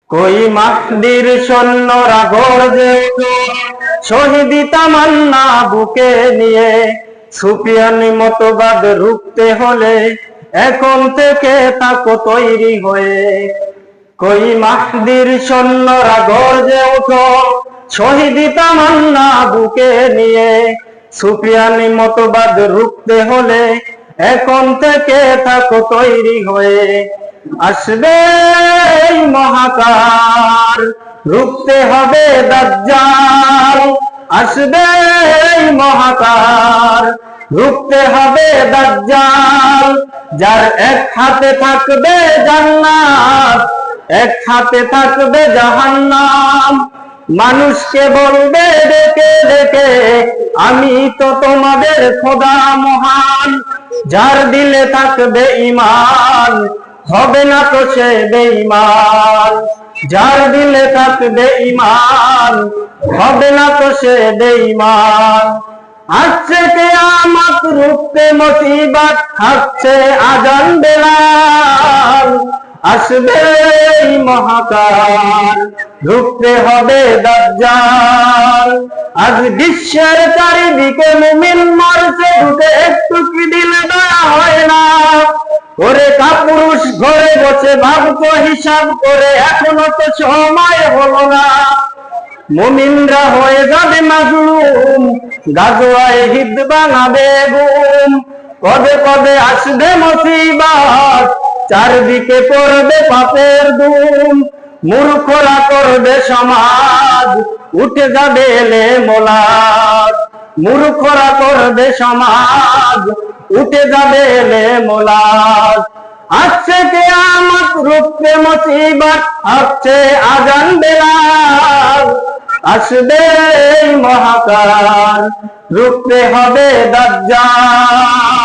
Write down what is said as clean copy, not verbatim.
কই মাহদির সৈন্যরা গর্জে উঠো, শহীদি তামান্না বুকে নিয়ে। সুফিয়ানি মতবাদ রুখতে হলে এখন থেকে তাকো তৈরি হয়ে। কই মাহদির সৈন্যরা গর্জে উঠো, শহীদি তামান্না বুকে নিয়ে। সুফিয়ানি মতবাদ রুখতে হলে এখন থেকে তাকো তৈরি হয়ে। আসবে এই মহাকার, রুখতে হবে দাজ্জাল। আসবে এই মহাকার, রুখতে হবে দাজ্জাল। যার এক হাতে থাকবে জান্নাত, এক হাতে থাকবে জাহান্নাম। মানুষকে বলবে ডেকে ডেকে, আমি তো তোমাদের খোদা মহান। যার দিলে থাকবে ঈমান, হবে না তো সে বেঈমান। যার দিলে থাকবে ঈমান, হবে না তো সে বেঈমান। আসছে কিয়ামত, রুখতে মুসিবত, আসছে আজান বেলাল। আসবে এই মহাকাল, রুখতে হবে দাজ্জাল। আজ বিশ্বের চারিদিকে মুমিন মরছে ঢুকে, একটু কি দিলে দয়া হয় না? ওরে কাপুরুষ ঘরে বসে ভাবতো হিসাব করে, এখনো তো সময় হলো না। মুমিনরা হয়ে যাবে মাজলুম, গাজওয়ায়ে হিন্দ বানাবে গুম। পদে পদে আসবে মুসিবত, চারদিকে পড়বে পাপের ধুম। মূর্খরা করবে সমাজ, উঠে যাবে এলে মোলাদ। মূর্খরা করবে সমাজ, উঠে যাবে এলে মোলাদ। আসছে কিয়ামত, রুখতে মুসিবত, আসছে আজান বেলাল। আসবে এই মহাকাল, রুখতে হবে দাজ্জাল।